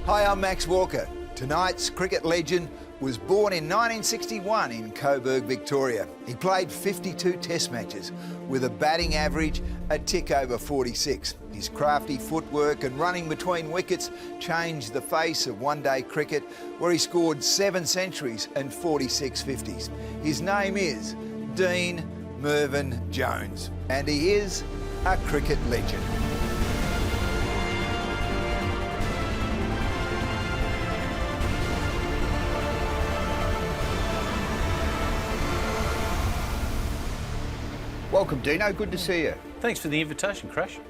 Hi, I'm Max Walker. Tonight's cricket legend was born in 1961 in Coburg, Victoria. He played 52 test matches with a batting average a tick over 46. His crafty footwork and running between wickets changed the face of one-day cricket, where he scored 7 centuries and 46 50s. His name is Dean Mervyn Jones, and he is a cricket legend. Welcome, Dino. Good to see you. Thanks for the invitation, Crash.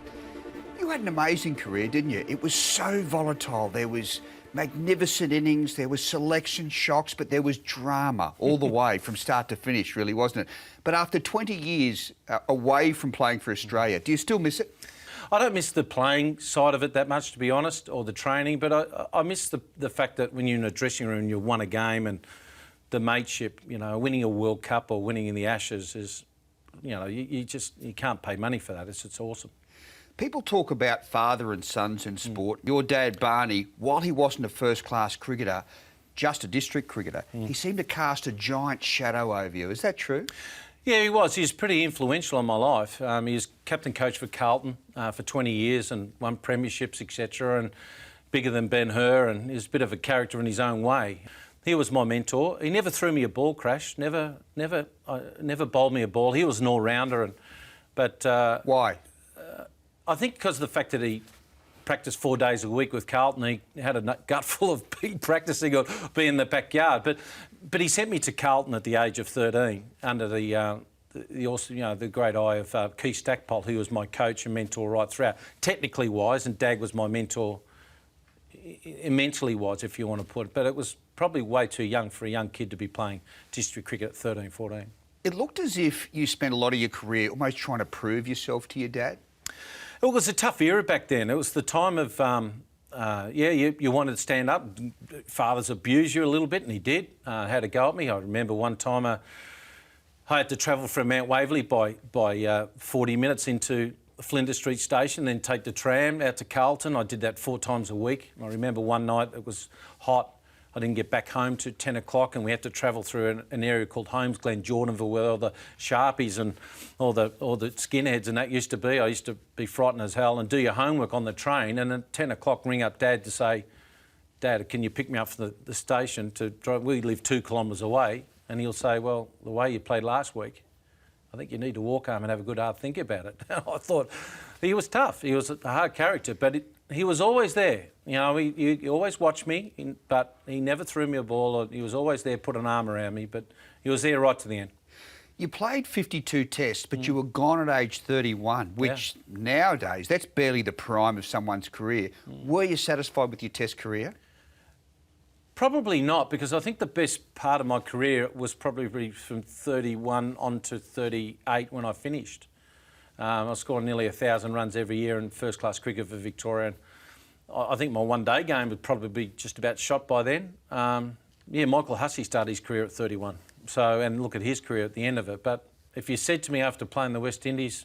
You had an amazing career, didn't you? It was so volatile. There was magnificent innings, there was selection shocks, but there was drama all the way from start to finish, really, wasn't it? But after 20 years away from playing for Australia, do you still miss it? I don't miss the playing side of it that much, to be honest, or the training, but I miss the fact that when you're in a dressing room, you won a game, and the mateship, you know, winning a World Cup or winning in the Ashes is, you know, you can't pay money for that. It's awesome. People talk about father and sons in sport. Your dad, Barney, while he wasn't a first-class cricketer, just a district cricketer, he seemed to cast a giant shadow over you. Is that true? Yeah, he was. He was pretty influential in my life. He was captain coach for Carlton for 20 years and won premierships, etc., and bigger than Ben-Hur, and he was a bit of a character in his own way. He was my mentor. He never threw me a ball, Crash. Never bowled me a ball. He was an all-rounder, but why? I think because of the fact that he practiced 4 days a week with Carlton. He had a gut full of practicing or being in the backyard. But he sent me to Carlton at the age of 13 under the great eye of Keith Stackpole, who was my coach and mentor right throughout. Technically wise, and Dag was my mentor mentally wise, if you want to put it. But it was probably way too young for a young kid to be playing district cricket at 13, 14. It looked as if you spent a lot of your career almost trying to prove yourself to your dad. It was a tough era back then. It was the time of, you wanted to stand up. Fathers abused you a little bit, and he did. Had a go at me. I remember one time I had to travel from Mount Waverley by 40 minutes into Flinders Street Station, then take the tram out to Carlton. I did that 4 times a week. I remember one night it was hot. I didn't get back home to 10 o'clock, and we had to travel through an area called Holmes Glen, Jordanville, where all the Sharpies and all the skinheads and that used to be. I used to be frightened as hell and do your homework on the train, and at 10 o'clock ring up Dad to say, Dad, can you pick me up from the station to drive? We live 2 kilometres away, and he'll say, well, the way you played last week, I think you need to walk home and have a good hard think about it. I thought he was tough. He was a hard character, but he was always there. You know, he always watched me, but he never threw me a ball. Or he was always there, put an arm around me, but he was there right to the end. You played 52 tests, but you were gone at age 31, which nowadays, that's barely the prime of someone's career. Were you satisfied with your test career? Probably not, because I think the best part of my career was probably from 31 on to 38 when I finished. I was scoring nearly 1,000 runs every year in first-class cricket for Victoria. And I think my one-day game would probably be just about shot by then. Michael Hussey started his career at 31. So, and look at his career at the end of it. But if you said to me after playing the West Indies,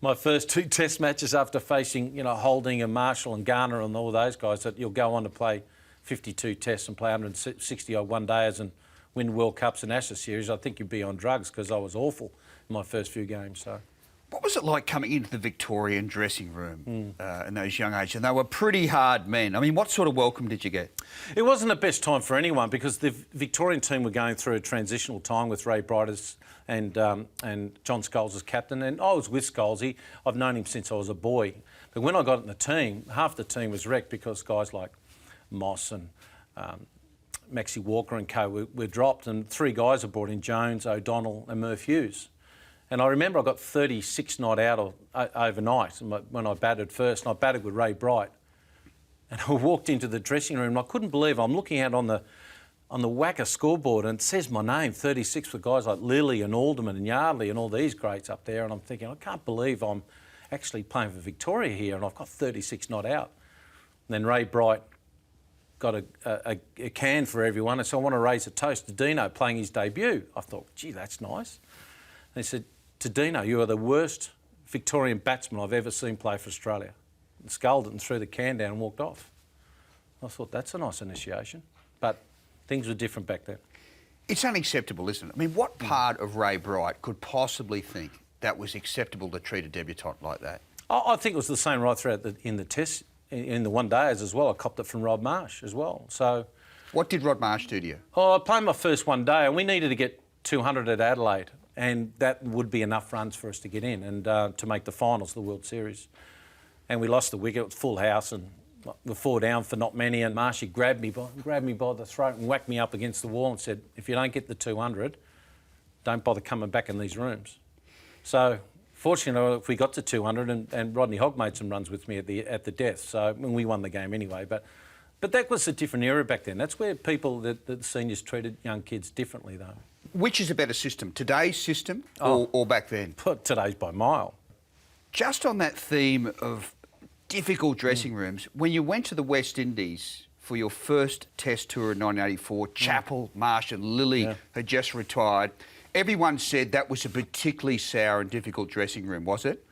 my first 2 test matches after facing, you know, Holding and Marshall and Garner and all those guys, that you'll go on to play 52 tests and play 160-odd one-dayers and win World Cups and Ashes series, I think you'd be on drugs, because I was awful in my first few games. So, what was it like coming into the Victorian dressing room in those young ages? And they were pretty hard men. I mean, what sort of welcome did you get? It wasn't the best time for anyone, because the Victorian team were going through a transitional time with Ray Bright and John Scholes as captain, and I was with Scholes. I've known him since I was a boy. But when I got in the team, half the team was wrecked because guys like Moss and Maxie Walker and co were dropped, and 3 guys were brought in, Jones, O'Donnell and Merv Hughes. And I remember I got 36 not out overnight when I batted first, and I batted with Ray Bright. And I walked into the dressing room and I couldn't believe I'm looking out on the WACA scoreboard, and it says my name, 36, for guys like Lilly and Alderman and Yardley and all these greats up there, and I'm thinking, I can't believe I'm actually playing for Victoria here and I've got 36 not out. And then Ray Bright got a can for everyone, and so I want to raise a toast to Dino playing his debut. I thought, gee, that's nice. And he said, to Dino, you are the worst Victorian batsman I've ever seen play for Australia. And sculled it and threw the can down and walked off. I thought, that's a nice initiation. But things were different back then. It's unacceptable, isn't it? I mean, what part of Ray Bright could possibly think that was acceptable to treat a debutante like that? I think it was the same right throughout in the test, in the one days as well. I copped it from Rod Marsh as well. So, what did Rod Marsh do to you? I played my first one day, and we needed to get 200 at Adelaide, and that would be enough runs for us to get in and to make the finals of the World Series. And we lost the wicket. It was full house, and we're 4 down for not many. And Marshy grabbed me by the throat and whacked me up against the wall and said, "If you don't get the 200, don't bother coming back in these rooms." So, fortunately, if we got to 200, and Rodney Hogg made some runs with me at the death. So, we won the game anyway. But that was a different era back then. That's where the seniors treated young kids differently, though. Which is a better system, today's system or back then? Today's by a mile. Just on that theme of difficult dressing rooms, when you went to the West Indies for your first test tour in 1984, Chappell, Marsh and Lilly had just retired. Everyone said that was a particularly sour and difficult dressing room, was it?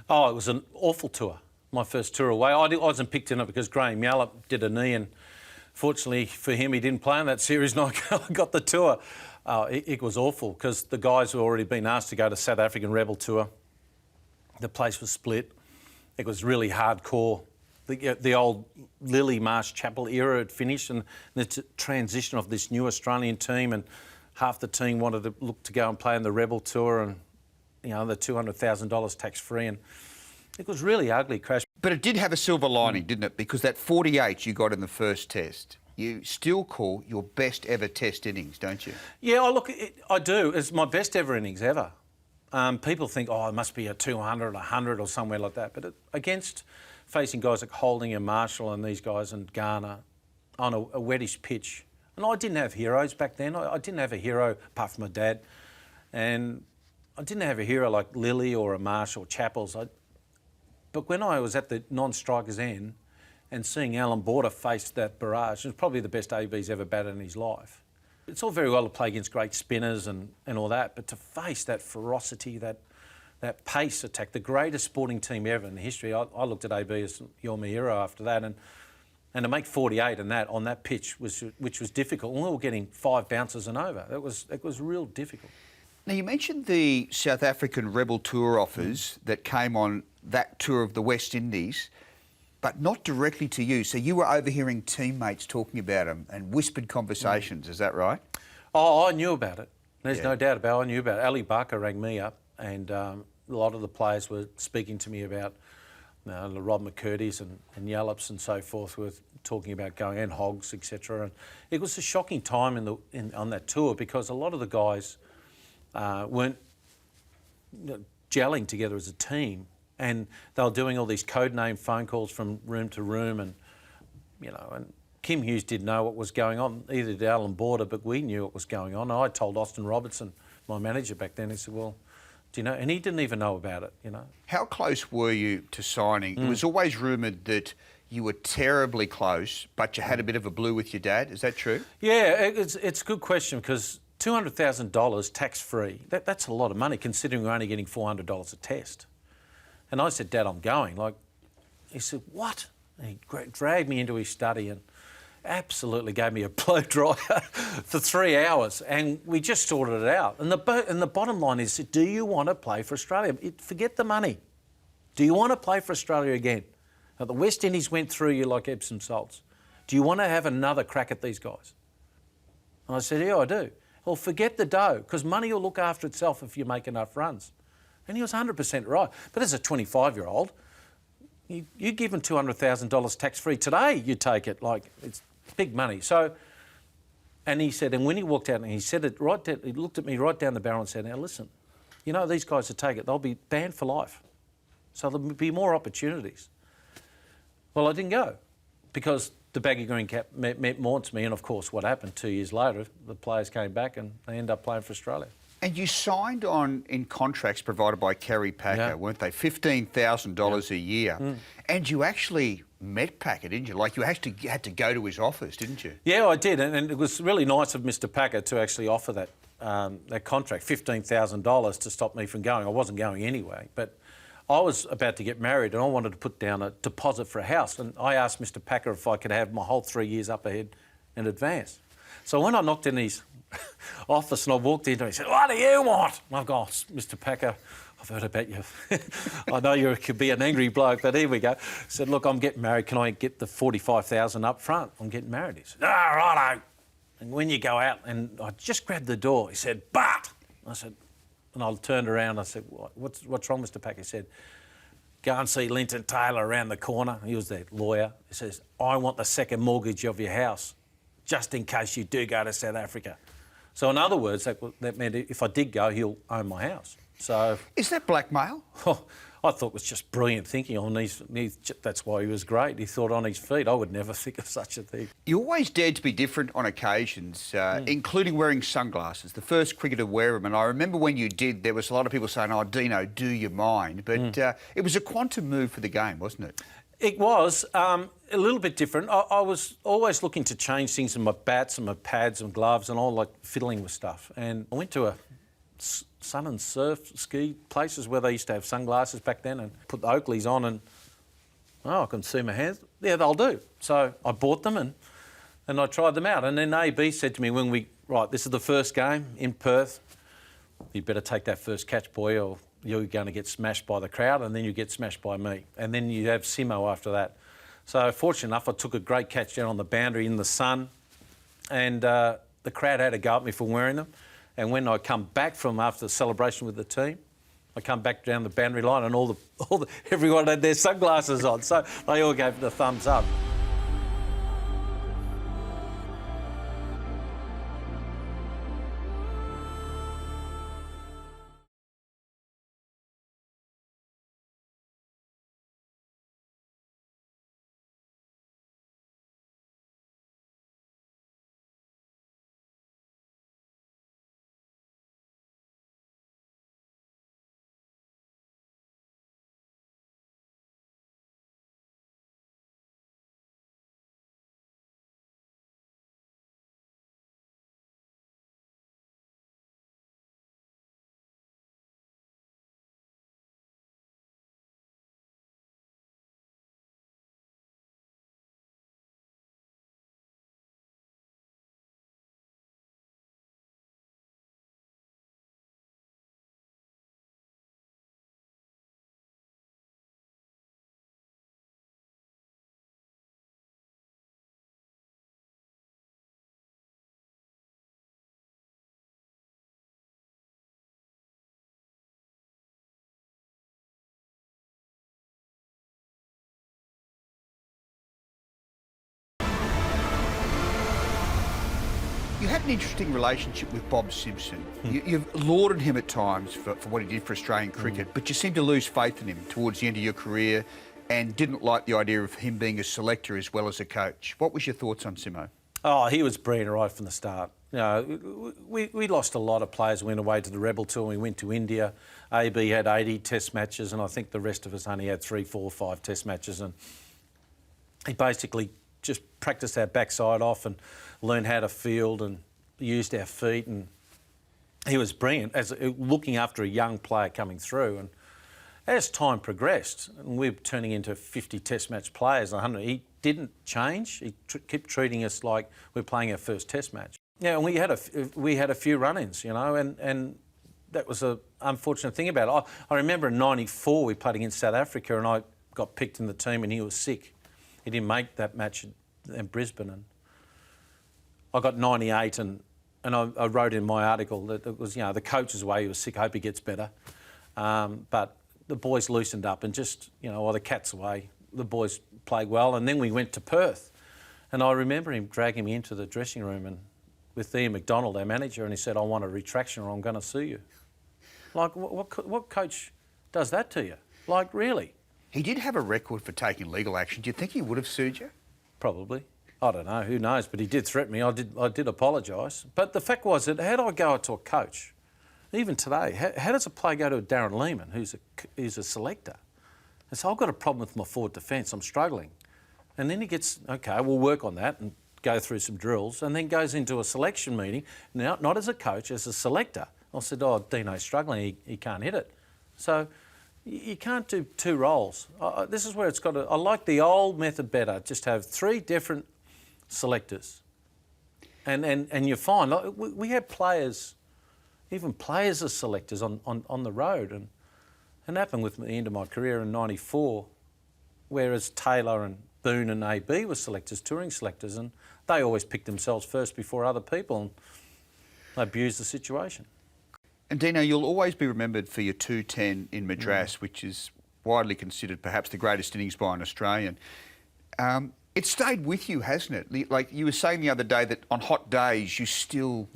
Oh, it was an awful tour. My first tour away. I wasn't picked in it because Graham Yallop did a knee, and fortunately for him, he didn't play in that series, and I got the tour. It was awful because the guys had already been asked to go to South African Rebel Tour. The place was split. It was really hardcore. The old Lilly, Marsh, Chappell era had finished, and the transition of this new Australian team, and half the team wanted to look to go and play in the Rebel Tour, and the $200,000 tax free, and it was really ugly, Crash. But it did have a silver lining, didn't it? Because that 48 you got in the first test, you still call your best ever test innings, don't you? Yeah, I do. It's my best ever innings ever. People think, it must be a 200, 100 or somewhere like that. But against facing guys like Holding and Marshall and these guys and Garner on a wettish pitch. And I didn't have heroes back then. I didn't have a hero apart from my dad. And I didn't have a hero like Lilly or a Marsh or Chappell's. But when I was at the non-striker's end and seeing Alan Border face that barrage, it was probably the best AB's ever batted in his life. It's all very well to play against great spinners and all that, but to face that ferocity, that pace attack, the greatest sporting team ever in history, I looked at AB as you're my hero after that, and to make 48 and on that pitch, which was difficult. And we were getting 5 bounces and over. It was real difficult. Now, you mentioned the South African Rebel Tour offers that came on that tour of the West Indies, but not directly to you. So you were overhearing teammates talking about them and whispered conversations, is that right? Oh, I knew about it. There's no doubt about it. I knew about it. Ali Barker rang me up, and a lot of the players were speaking to me about the Rob McCurdy's and Yallops and so forth were talking about going, and Hoggs, etc. And it was a shocking time on that tour because a lot of the guys weren't gelling together as a team. And they were doing all these code name phone calls from room to room, and and Kim Hughes didn't know what was going on. Either did Alan Border, but we knew what was going on. And I told Austin Robertson, my manager back then, he said, "Well, do you know?" And he didn't even know about it. How close were you to signing? It was always rumoured that you were terribly close, but you had a bit of a blue with your dad. Is that true? Yeah, it's a good question because $200,000 tax free. That's a lot of money considering we're only getting $400 a test. And I said, "Dad, I'm going." He said, "What?" And he dragged me into his study and absolutely gave me a blow dryer for 3 hours, and we just sorted it out. And the bottom line is, do you want to play for Australia? Forget the money. Do you want to play for Australia again? Now, the West Indies went through you like Epsom salts. Do you want to have another crack at these guys? And I said, "Yeah, I do." "Well, forget the dough, because money will look after itself if you make enough runs." And he was 100% right. But as a 25-year-old, you give him $200,000 tax-free today, you take it. It's big money. So, and he said, and when he walked out and he said it right down, he looked at me right down the barrel and said, "Now listen, these guys that take it, they'll be banned for life. So there'll be more opportunities." Well, I didn't go because the baggy green cap meant more to me. And of course, what happened 2 years later, the players came back and they ended up playing for Australia. And you signed on in contracts provided by Kerry Packer, weren't they? $15,000 a year. And you actually met Packer, didn't you? You actually had to go to his office, didn't you? Yeah, I did. And it was really nice of Mr. Packer to actually offer that contract, $15,000 to stop me from going. I wasn't going anyway. But I was about to get married and I wanted to put down a deposit for a house. And I asked Mr Packer if I could have my whole 3 years up ahead in advance. So when I knocked in his office and I walked into it, he said, "What do you want?" And I've gone, "Mr Packer, I've heard about you. I know you could be an angry bloke, but here we go." I said, "Look, I'm getting married. Can I get the $45,000 up front? I'm getting married." He said, "Ah, righto." And when you go out, and I just grabbed the door, he said, "But," I said, and I turned around, I said, what's wrong, Mr Packer? He said, "Go and see Linton Taylor around the corner." He was their lawyer. He says, "I want the second mortgage of your house, just in case you do go to South Africa." So in other words, that meant if I did go, he'll own my house. So Is that blackmail? I thought it was just brilliant thinking. That's why he was great. He thought on his feet. I would never think of such a thing. You always dared to be different on occasions, including wearing sunglasses. The first cricketer to wear them, and I remember when you did, there was a lot of people saying, "Oh, Dino, do you mind?" But it was a quantum move for the game, wasn't it? It was a little bit different. I was always looking to change things in my bats and my pads and gloves and all, like fiddling with stuff. And I went to a sun and surf ski places where they used to have sunglasses back then, and put the Oakleys on, and I can see my hands. Yeah, they'll do. So I bought them and I tried them out. And then AB said to me this is the first game in Perth. You better take that first catch, boy, or you're going to get smashed by the crowd, and then you get smashed by me. And then you have Simo after that. So fortunate enough, I took a great catch down on the boundary in the sun, and the crowd had a go at me for wearing them. And when I come back from after the celebration with the team, I come back down the boundary line and everyone had their sunglasses on. So they all gave the thumbs up. You had an interesting relationship with Bob Simpson. You've lauded him at times for what he did for Australian cricket, but you seemed to lose faith in him towards the end of your career and didn't like the idea of him being a selector as well as a coach. What was your thoughts on Simo? Oh, he was brilliant right from the start. You know, we lost a lot of players. We went away to the Rebel Tour. We went to India. AB had 80 Test matches, and I think the rest of us only had 3, 4, 5 Test matches. And he basically just practiced our backside off and learned how to field and used our feet. And he was brilliant as looking after a young player coming through. And as time progressed, and we were turning into 50 Test match players, 100, he didn't change. He kept treating us like we're playing our first Test match. Yeah, and we had a few run-ins, you know, and that was an unfortunate thing about it. I remember in '94 we played against South Africa and I got picked in the team and he was sick. He didn't make that match in Brisbane, and I got 98 and I wrote in my article that it was, you know, the coach's way, he was sick, I hope he gets better. But the boys loosened up and just, you know, while the cat's away, the boys played well. And then we went to Perth and I remember him dragging me into the dressing room and with Ian McDonald, our manager, and he said, "I want a retraction or I'm going to sue you." Like, what coach does that to you? Like, really? He did have a record for taking legal action. Do you think he would have sued you? Probably. I don't know, who knows, but he did threaten me. I did apologise. But the fact was that how do I go to a coach? Even today, how does a player go to Darren Lehman, who's a selector? And so I've got a problem with my forward defence, I'm struggling. And then he gets, OK, we'll work on that and go through some drills, and then goes into a selection meeting, now not as a coach, as a selector. I said, "Oh, Dino's struggling, he can't hit it." So You can't do two roles. This is where it's got to... I like the old method better. Just have three different selectors. And you're fine. Like, we had players, even players as selectors on the road. And it happened with the end of my career in '94, whereas Taylor and Boone and AB were selectors, touring selectors, and they always picked themselves first before other people, and they abused the situation. And Dino, you'll always be remembered for your 210 in Madras, which is widely considered perhaps the greatest innings by an Australian. It stayed with you, hasn't it? Like you were saying the other day that on hot days you still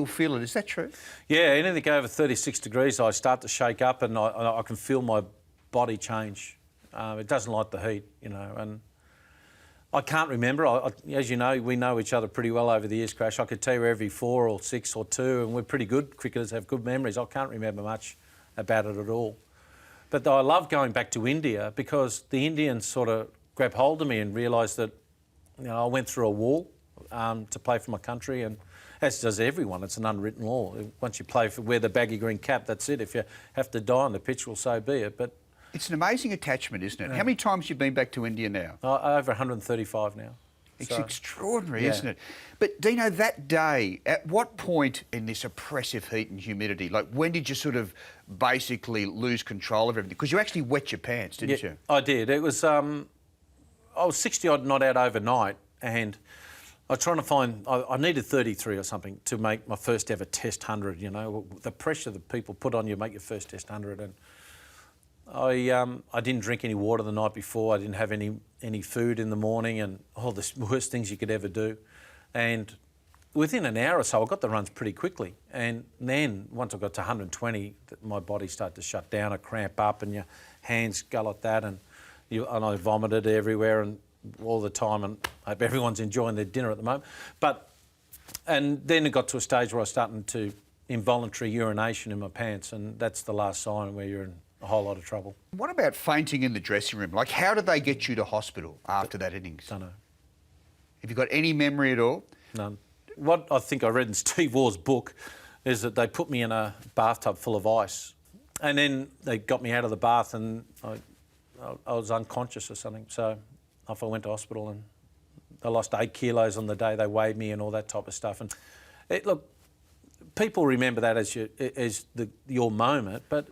feel it. Is that true? Yeah, anything over 36 degrees, I start to shake up, and I can feel my body change. It doesn't like the heat, you know, and I can't remember. As you know, we know each other pretty well over the years, Crash. I could tell you every 4 or 6 or 2, and we're pretty good cricketers, have good memories. I can't remember much about it at all. But I love going back to India because the Indians sort of grabbed hold of me and realised that, you know, I went through a wall to play for my country, and as does everyone. It's an unwritten law. Once you play wear the baggy green cap, that's it. If you have to die on the pitch, well, so be it. But it's an amazing attachment, isn't it? Yeah. How many times have you been back to India now? Over 135 now. It's extraordinary, isn't it? But Dino, that day, at what point in this oppressive heat and humidity, like when did you sort of basically lose control of everything? Because you actually wet your pants, didn't you? I did. It was, I was 60-odd not out overnight, and I was trying to find, I needed 33 or something to make my first ever Test 100, you know, the pressure that people put on you to make your first Test 100. And I didn't drink any water the night before. I didn't have any food in the morning, and all the worst things you could ever do. And within an hour or so, I got the runs pretty quickly. And then once I got to 120, my body started to shut down. I cramp up, and your hands go like that, and I vomited everywhere and all the time. And I hope everyone's enjoying their dinner at the moment. And then it got to a stage where I was starting to involuntary urination in my pants, and that's the last sign where you're in a whole lot of trouble. What about fainting in the dressing room? Like, how did they get you to hospital after that innings? Don't know. Have you got any memory at all? None. What I think I read in Steve Waugh's book is that they put me in a bathtub full of ice, and then they got me out of the bath, and I was unconscious or something. So off I went to hospital, and I lost 8 kilos on the day they weighed me and all that type of stuff. And look, people remember that as your moment, but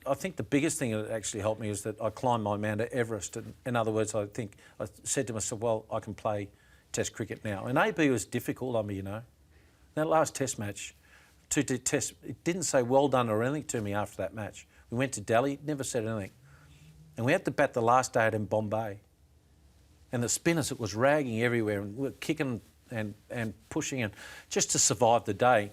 I think the biggest thing that actually helped me is that I climbed my Mount Everest. In other words, I think I said to myself, well, I can play Test cricket now. And AB was difficult on me, you know. That last Test match, it didn't say well done or anything to me after that match. We went to Delhi, never said anything. And we had to bat the last day out in Bombay. And the spinners, it was ragging everywhere, and we were kicking and pushing, and just to survive the day.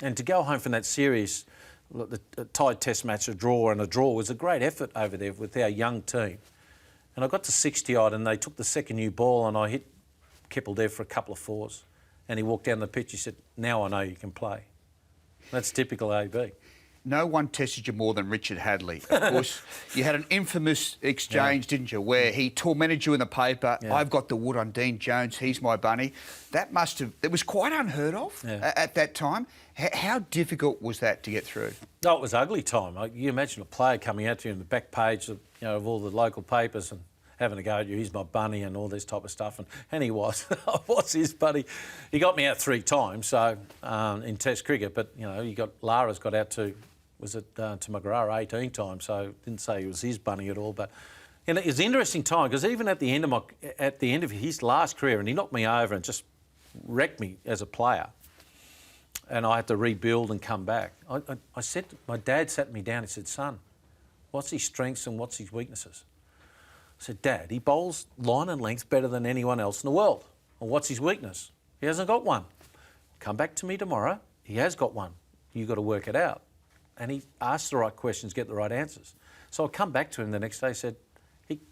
And to go home from that series, the tied Test match, a draw was a great effort over there with our young team. And I got to 60-odd, and they took the second new ball, and I hit Keppel there for a couple of 4s. And he walked down the pitch, he said, now I know you can play. That's typical AB. No one tested you more than Richard Hadlee. Of course, you had an infamous exchange, didn't you, where he tormented you in the paper. Yeah. I've got the wood on Dean Jones, he's my bunny. It was quite unheard of at that time. How difficult was that to get through? No, it was ugly time. You imagine a player coming out to you in the back page of all the local papers and having a go at you, he's my bunny and all this type of stuff. And he was. I was his buddy. He got me out 3 times so in Test cricket, but, you know, Lara's got out to McGrath 18 times, so didn't say he was his bunny at all. But you know, it was an interesting time because even at the end of his last career, and he knocked me over and just wrecked me as a player, and I had to rebuild and come back. My dad sat me down and said, son, what's his strengths and what's his weaknesses? I said, Dad, he bowls line and length better than anyone else in the world. Well, what's his weakness? He hasn't got one. Come back to me tomorrow. He has got one. You've got to work it out. And he asked the right questions, get the right answers. So I come back to him the next day, said,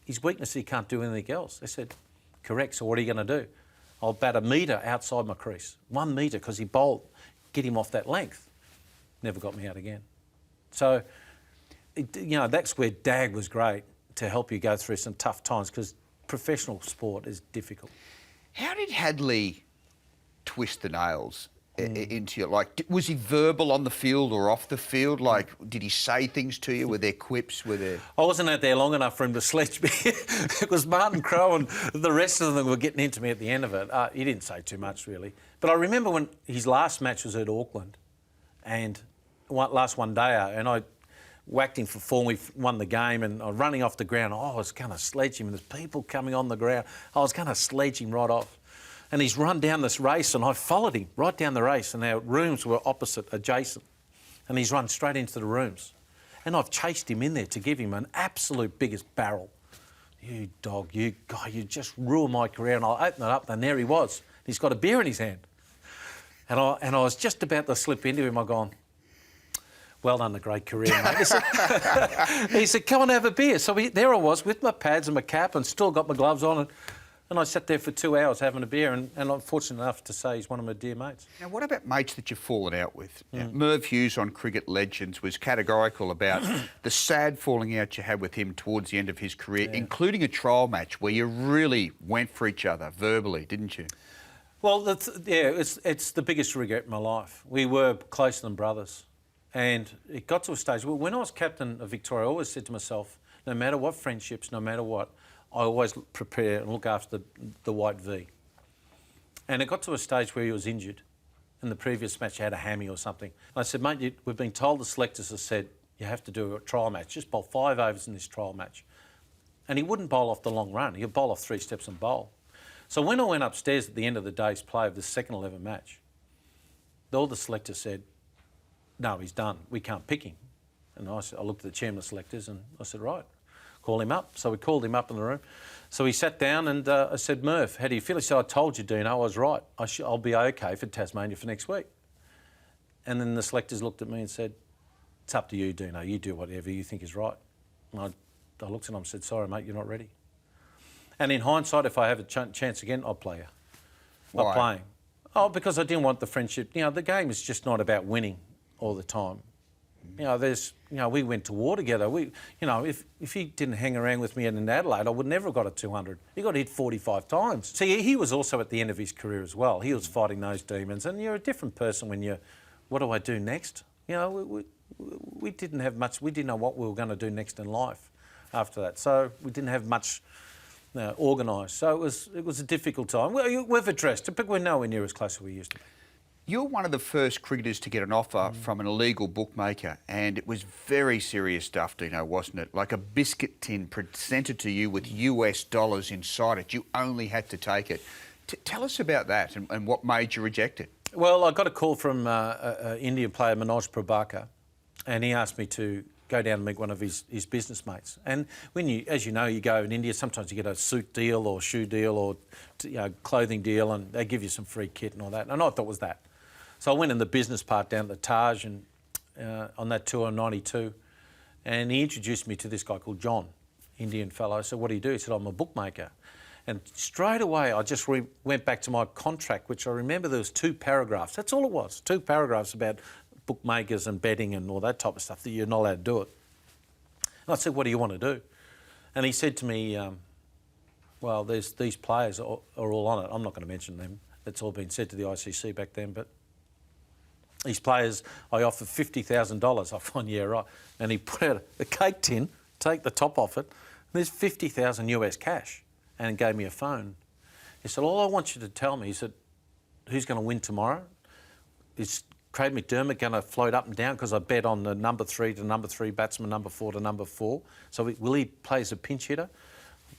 his weakness, he can't do anything else. I said, correct, so what are you going to do? I'll bat 1 metre outside my crease. 1 metre, because he bowled, get him off that length. Never got me out again. So, you know, that's where Dag was great, to help you go through some tough times, because professional sport is difficult. How did Hadlee twist the nails? into you? Like, was he verbal on the field or off the field? Like, did he say things to you? Were there quips? Were there... I wasn't out there long enough for him to sledge me. It was Martin Crowe and the rest of them were getting into me at the end of it. He didn't say too much, really. But I remember when his last match was at Auckland and last one day, and I whacked him for 4 and we won the game, and I was running off the ground. I was going to sledge him, and there's people coming on the ground. I was going to sledge him right off. And he's run down this race, and I followed him right down the race, and our rooms were opposite, adjacent. And he's run straight into the rooms. And I've chased him in there to give him an absolute biggest barrel. You dog, you guy, you just ruined my career. And I opened it up, and there he was. He's got a beer in his hand. And I was just about to slip into him. I gone, well done, a great career, mate. He said, come on, have a beer. So there I was with my pads and my cap and still got my gloves on. And I sat there for 2 hours having a beer, and I'm fortunate enough to say he's one of my dear mates. Now, what about mates that you've fallen out with? Now, Merv Hughes on Cricket Legends was categorical about the sad falling out you had with him towards the end of his career, including a trial match where you really went for each other verbally, didn't you? Well, it's the biggest regret in my life. We were closer than brothers. And it got to a stage where when I was captain of Victoria, I always said to myself, no matter what friendships, no matter what, I always prepare and look after the white V. And it got to a stage where he was injured. In the previous match, he had a hammy or something. I said, mate, we've been told the selectors have said you have to do a trial match. Just bowl 5 overs in this trial match. And he wouldn't bowl off the long run. He'd bowl off 3 steps and bowl. So when I went upstairs at the end of the day's play of the second 11 match, all the selectors said, no, he's done. We can't pick him. And I looked at the chairman of selectors and I said, right, call him up. So we called him up in the room. So he sat down and I said, Merv, how do you feel? He said, I told you, Dino, I was right. I'll be okay for Tasmania for next week. And then the selectors looked at me and said, it's up to you, Dino. You do whatever you think is right. And I looked at him and said, sorry, mate, you're not ready. And in hindsight, if I have a chance again, I'll play you. Why? Not playing. Oh, because I didn't want the friendship. You know, the game is just not about winning all the time. You know, we went to war together. If he didn't hang around with me in Adelaide, I would never have got a 200. He got hit 45 times. See, he was also at the end of his career as well. He was fighting those demons, and you're a different person when you're, what do I do next? You know, we didn't have much. We didn't know what we were going to do next in life after that. So we didn't have much organised. So it was a difficult time. We've addressed it, but we're nowhere near as close as we used to be. You're one of the first cricketers to get an offer from an illegal bookmaker, and it was very serious stuff, Dino, wasn't it? Like a biscuit tin presented to you with US dollars inside it. You only had to take it. Tell us about that and what made you reject it. Well, I got a call from an Indian player, Manoj Prabhakar, and he asked me to go down and meet one of his business mates. And when as you know, you go in India, sometimes you get a suit deal or shoe deal or clothing deal, and they give you some free kit and all that. And I thought it was that. So I went in the business part down at the Taj and on that tour in '92, and he introduced me to this guy called John, Indian fellow. I said, what do you do? He said, I'm a bookmaker. And straight away, I just went back to my contract, which I remember there was 2 paragraphs. That's all it was, 2 paragraphs about bookmakers and betting and all that type of stuff, that you're not allowed to do it. And I said, what do you want to do? And he said to me, well, these players are all on it. I'm not going to mention them. That's all been said to the ICC back then, but these players, I offered $50,000. I find, yeah, right. And he put out a cake tin, take the top off it, and there's 50,000 US cash, and gave me a phone. He said, all I want you to tell me is that who's going to win tomorrow? Is Craig McDermott going to float up and down because I bet on the number 3 to number 3 batsman, number 4 to number 4. So will he play as a pinch hitter?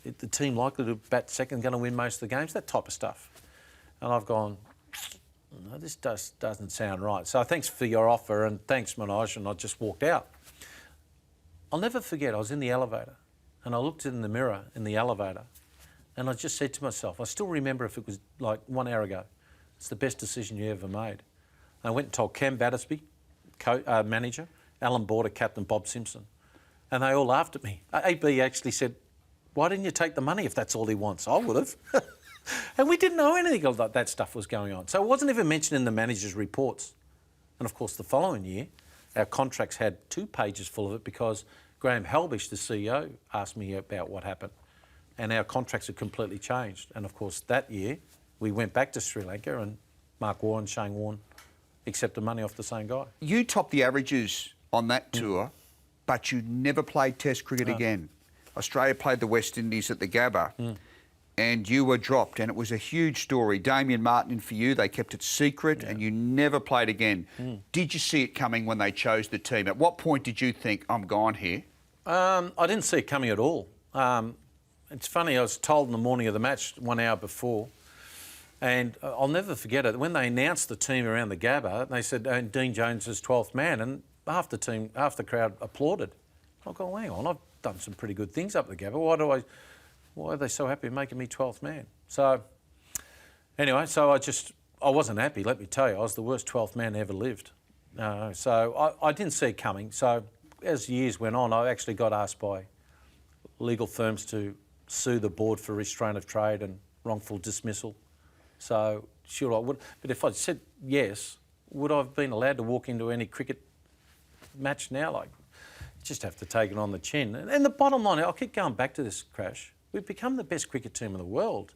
The team likely to bat second, going to win most of the games? That type of stuff. And I've gone, no, this doesn't sound right. So thanks for your offer and thanks, Manoj, and I just walked out. I'll never forget, I was in the elevator and I looked in the mirror in the elevator and I just said to myself, I still remember if it was like 1 hour ago, it's the best decision you ever made. I went and told Cam Battersby, manager, Alan Border, captain, Bob Simpson, and they all laughed at me. AB actually said, why didn't you take the money if that's all he wants? I would have. And we didn't know anything of that stuff was going on. So it wasn't even mentioned in the manager's reports. And of course, the following year, our contracts had 2 pages full of it because Graham Halbish, the CEO, asked me about what happened. And our contracts had completely changed. And of course, that year, we went back to Sri Lanka and Mark Warren, Shane Warne accept the money off the same guy. You topped the averages on that tour, but you never played Test cricket again. Australia played the West Indies at the Gabba, and you were dropped, and it was a huge story. Damien Martin for you, they kept it secret, and you never played again. Did you see it coming when they chose the team? At what point did you think, I'm gone here? I didn't see it coming at all. It's funny, I was told in the morning of the match, 1 hour before, and I'll never forget it. When they announced the team around the Gabba, they said, Dean Jones is 12th man, and half the crowd applauded. I go, hang on, I've done some pretty good things up the Gabba. Why are they so happy making me 12th man? So, anyway, I wasn't happy, let me tell you. I was the worst 12th man ever lived. So I didn't see it coming. So as years went on, I actually got asked by legal firms to sue the board for restraint of trade and wrongful dismissal. So, sure I would. But if I'd said yes, would I have been allowed to walk into any cricket match now? Like, you just have to take it on the chin. And the bottom line, I'll keep going back to this, Crash. We've become the best cricket team in the world.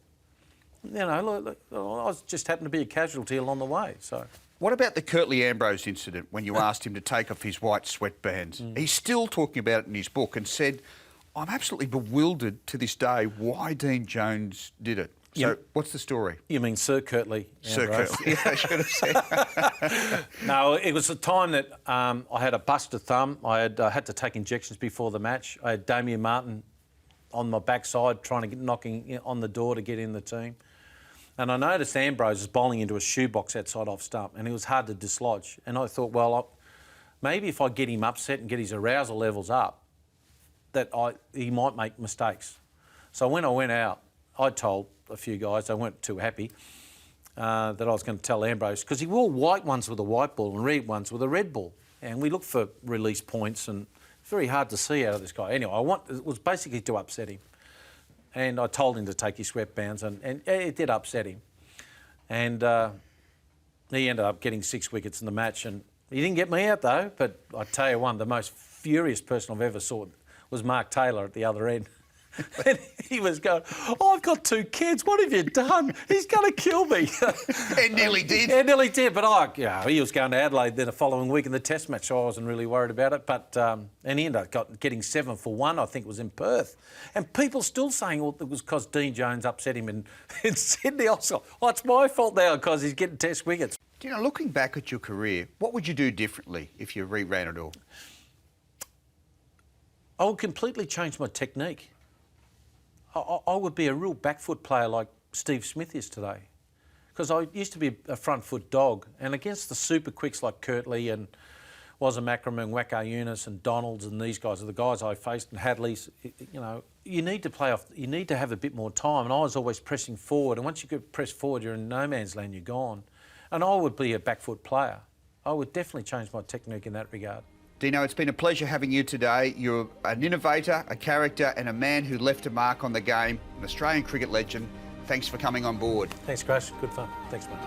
You know, look, I just happened to be a casualty along the way, so... What about the Curtly Ambrose incident when you asked him to take off his white sweatbands? He's still talking about it in his book and said, I'm absolutely bewildered to this day why Dean Jones did it. So what's the story? You mean Sir Curtly Ambrose? Sir Curtly, yeah, I should have said. No, it was a time that I had a busted thumb. I had to take injections before the match. I had Damien Martin on my backside trying to knocking on the door to get in the team. And I noticed Ambrose was bowling into a shoebox outside off stump, and it was hard to dislodge. And I thought, well, maybe if I get him upset and get his arousal levels up, that he might make mistakes. So when I went out, I told a few guys, they weren't too happy, that I was going to tell Ambrose, because he wore white ones with a white ball and red ones with a red ball. And we looked for release points, and it's very hard to see out of this guy. Anyway, it was basically to upset him. And I told him to take his sweatbands, and it did upset him. And he ended up getting 6 wickets in the match, and he didn't get me out though. But I tell you one, the most furious person I've ever saw was Mark Taylor at the other end. And he was going, I've got 2 kids, what have you done? He's going to kill me. And nearly did. Yeah, nearly did, but he was going to Adelaide then the following week in the Test match, so I wasn't really worried about it. But and he ended up getting 7 for 1, I think it was in Perth. And people still saying, well, it was because Dean Jones upset him in Sydney. Also, it's my fault now because he's getting Test wickets. You know, looking back at your career, what would you do differently if you re-ran it all? I would completely change my technique. I would be a real back foot player like Steve Smith is today. Because I used to be a front foot dog, and against the super quicks like Curtly and Macram and Wacko Yunus and Donalds and these guys are the guys I faced, and Hadlee's, you know, you need to play off, you need to have a bit more time, and I was always pressing forward, and once you get pressed forward, you're in no man's land, you're gone. And I would be a back foot player. I would definitely change my technique in that regard. Dino, it's been a pleasure having you today. You're an innovator, a character, and a man who left a mark on the game, an Australian cricket legend. Thanks for coming on board. Thanks, Crash. Good fun. Thanks, mate.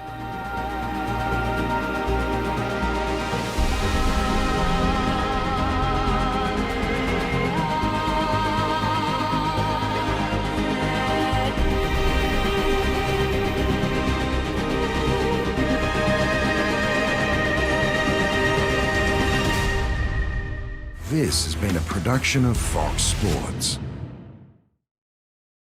This has been a production of Fox Sports.